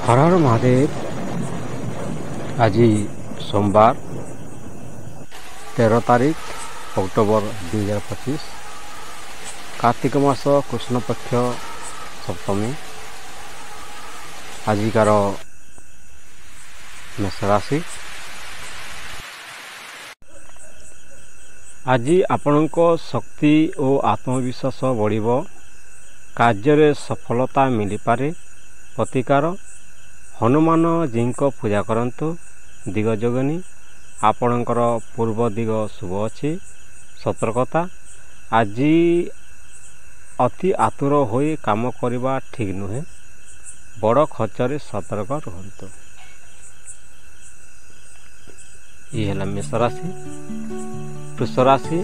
हर हर महादेव। आज सोमवार 13 तारीख अक्टोबर 2025 कार्तिक मास कृष्ण पक्ष सप्तमी। आजिकार मेष राशि। आज आपणक शक्ति और आत्मविश्वास बढ़िबो। कार्य सफलता मिल पारे। प्रतिकार हनुमान जी को पूजा करंतु। दिगजोगिनी आपणकर पूर्व दिग शुभ अच्छी। सतर्कता आज अति आतुर होई काम करने ठीक नुहे। बड़ खर्चरे सतर्क रुहतु। ये है मेष राशि। वृष राशि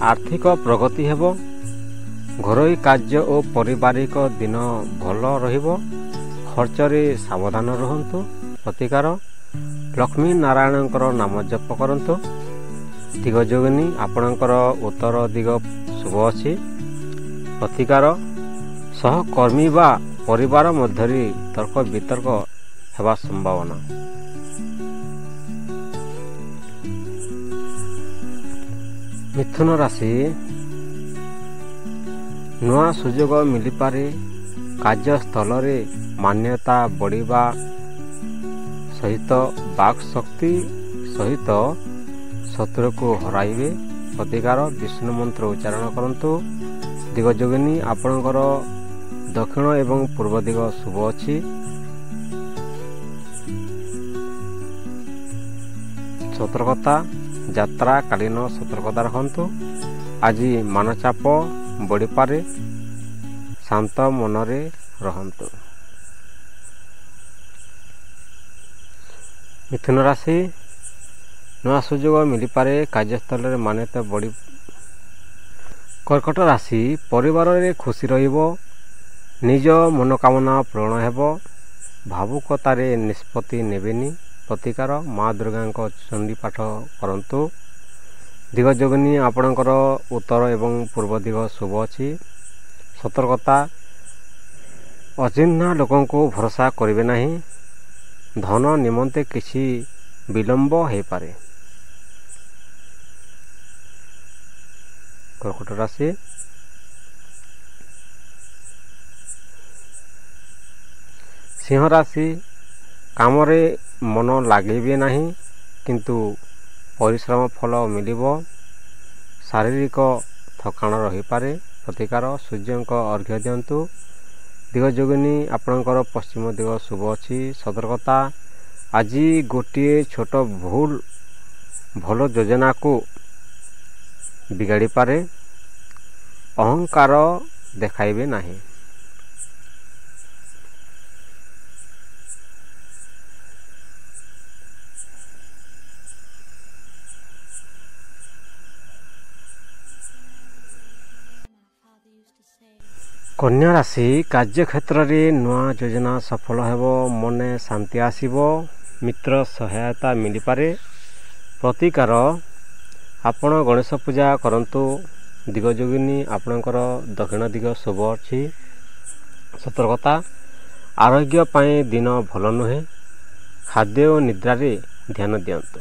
आर्थिक प्रगति हेबो। घरोई कार्य और पारिवारिक दिन भल रहिबो। खर्चरे सावधान रुहतु। प्रतिकार लक्ष्मी नारायणकर नाम जप करंतु। दिगजोगिनी आपणकर उत्तर दिग शुभ अच्छी। प्रतिकार सहकर्मी बा परिवार मध्य तर्क वितर्क हेबा संभावना। मिथुन राशि नुआ सुजोग मिल पारे। कार्यस्थल रे मान्यता बढ़िबा सहित बाक शक्ति सहित शत्रु को हराइबे। प्रतिकार विष्णु मंत्र उच्चारण करंतु। दिगजोगिनी आपणकर दक्षिण एवं पूर्व दिग शुभ अच्छी। सतर्कता यात्रा कालीन सतर्कता रखंतु। आज मानचाप बढ़ी पारे। शांत मनरे रहंतु। मिथुन राशि नया सुजोग मिल पारे। कार्यस्थल में मान्यता बढ़ी। कर्कट राशि परिवार रे खुशी रहिबो। निज मनोकामना पूर्ण हेबो। भावुकतार निष्पत्ति नेबेनी। प्रतिकार माँ दुर्गा चंडी पाठ करंतु। दिगजोगिनी आपणकर उत्तर एवं पूर्व दिग शुभ अच्छी। सतर्कता अचिन्हा लोकों को भरोसा करिवे नहीं। धन निमंते किसी विलंब हो पारे। कर्कट राशि सिंह राशि काम रे मन लगे नहीं किंतु परिश्रम फल मिलिबो। शारीरिक थकान रही पारे। प्रतिकार सूर्य अर्घ्य दिंतु। दिगजोगिनी आपणकर पश्चिम दिग शुभ अच्छी। सतर्कता आज गोटे छोट भूल भल योजना को बिगाड़ी पारे। अहंकार देखाइबे नहीं। कन्या राशि कार्य क्षेत्र रे नुआ योजना सफल हेबो। मने शांति आसीबो। मित्र सहायता मिल पारे। प्रतिकार आपण गणेश पूजा करंतु। दिगजोगिनी आपणकर दक्षिण दिग शुभ अच्छी। सतर्कता आरोग्य पाए दिन भल नुहे। खाद्य और निद्रा रे ध्यान दियंतु।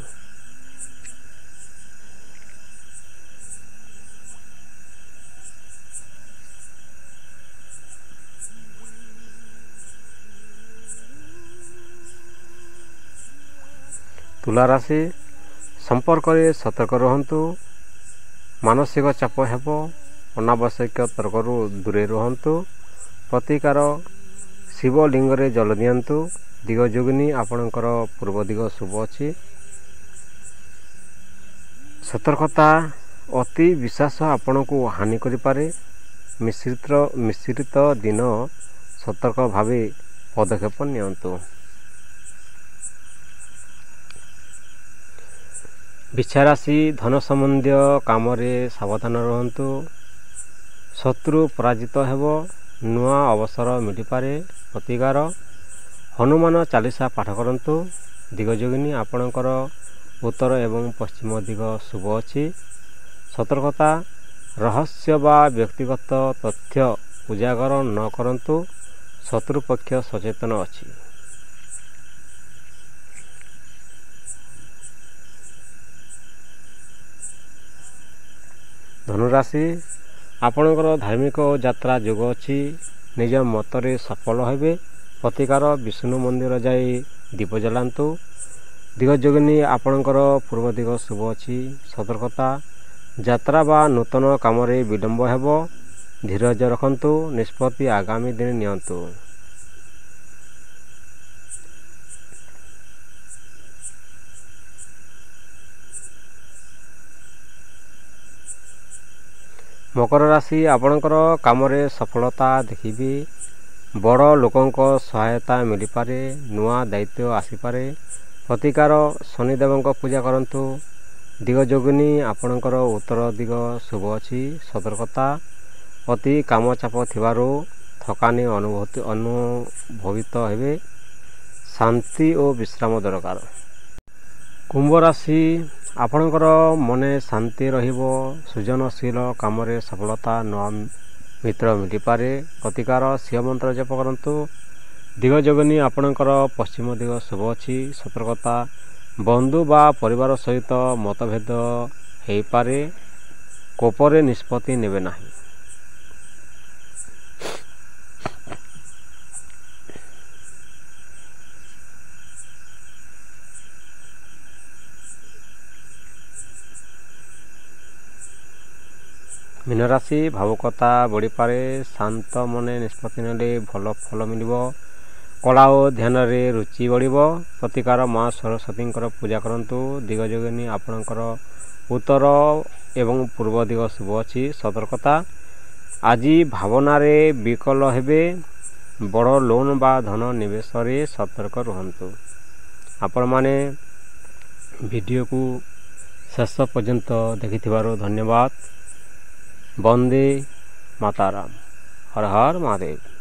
तुला राशि संपर्क रे सतर्क रहंतु। मानसिक चाप हेबो। अनावश्यक तर्करू दूरे रहंतु। प्रतिकार शिवलिंग रे जल दियंतु। दिगजोगिनी आपणकर पूर्व दिग शुभ अच्छी। सतर्कता अति विश्वास आपण को हानि करि पारे। मिश्रित दिन सतर्क भावे पदक्षेप नियंतु। बिछा राशि धन संबंधी काम रे सावधान रहंतु। शत्रु पराजित हेबो। नुआ अवसर मिल पारे। प्रतिकार हनुमान चालीसा पाठ करंतु। दिगजोगिनी आपणकर उत्तर एवं पश्चिम दिग शुभ अच्छी। सतर्कता रहस्य बा व्यक्तिगत तथ्य उजागर न करंतु। शत्रुपक्ष सचेतन अच्छी। ଧନୁରାଶି ଆପଣଙ୍କର ଧାର୍ମିକ ଯାତ୍ରା ଯୋଗ ଅଛି। ନିଜ ମତରେ ସଫଳ ହେବେ। ପ୍ରତିକାର ବିଷ୍ଣୁ ମନ୍ଦିର ଯାଇ ଦୀପ ଜଳାନ୍ତୁ। ଦିଗ ଯୋଗିନୀ ଆପଣଙ୍କର ପୂର୍ବ ଦିଗ ଶୁଭ ଅଛି। ସତର୍କତା ଯାତ୍ରା ବା ନୂତନ କାମରେ ବିଳମ୍ବ ହେବ। ଧୀରଜ ରଖନ୍ତୁ। ନିଷ୍ପତ୍ତି ଆଗାମୀ ଦିନ ନିଅନ୍ତୁ। ମକର ରାଶି ଆପଣଙ୍କର କାମରେ ସଫଳତା ଦେଖିବେ। ବଡ଼ ଲୋକଙ୍କ ସହାୟତା ମିଳିପାରେ। ନୂଆ ଦାୟିତ୍ୱ ଆସିପାରେ। ପ୍ରତିକାର ଶନିଦେବଙ୍କ ପୂଜା କରନ୍ତୁ। ଦିଗ ଯୋଗିନୀ ଆପଣଙ୍କର ଉତ୍ତର ଦିଗ ଶୁଭ ଅଛି। ସତର୍କତା ଅତି କାମଚାପ ଥିବାରୁ ଥକାନି ଅନୁଭୂତ ହେବେ। ଶାନ୍ତି ଓ ବିଶ୍ରାମ ଦରକାର। କୁମ୍ଭ ରାଶି ଆପଣଙ୍କର ମନେ ଶାନ୍ତି ରହିବ। ସୃଜନଶୀଳ କାମରେ ସଫଳତା। ନୂଆ ମିତ୍ର ମିଳିପାରେ। ପ୍ରତିକାର ଶିବ ମନ୍ତ୍ର ଜପ କରନ୍ତୁ। ଦିଗ ଯୋଗିନୀ ଆପଣଙ୍କର ପଶ୍ଚିମ ଦିଗ ଶୁଭ ଅଛି। ସତର୍କତା ବନ୍ଧୁ ବା ପରିବାର ସହିତ ମତଭେଦ ହୋଇପାରେ। କୋପରେ ନିଷ୍ପତ୍ତି ନେବେ ନାହିଁ। ମୀନରାଶି ଭାବୁକତା ବଢ଼ିପାରେ। ଶାନ୍ତ ମନେ ନିଷ୍ପତ୍ତି ନେଲେ ଭଲ ଫଳ ମିଳିବ। କଳା ଓ ଧ୍ୟାନରେ ରୁଚି ବଢ଼ିବ। ପ୍ରତିକାର ମା ସରସ୍ୱତୀଙ୍କର ପୂଜା କରନ୍ତୁ। ଦିଗ ଯୋଗିନୀ ଆପଣଙ୍କର ଉତ୍ତର ଏବଂ ପୂର୍ବ ଦିଗ ଶୁଭ ଅଛି। ସତର୍କତା ଆଜି ଭାବନାରେ ବିକଳ ହେବେ। ବଡ଼ ଲୋନ୍ ବା ଧନ ନିବେଶରେ ସତର୍କ ରୁହନ୍ତୁ। ଆପଣମାନେ ଭିଡ଼ିଓକୁ ଶେଷ ପର୍ଯ୍ୟନ୍ତ ଦେଖିଥିବାରୁ ଧନ୍ୟବାଦ। ବନ୍ଦେ ମାତାରାମ। ହର ହର ମହାଦେବ।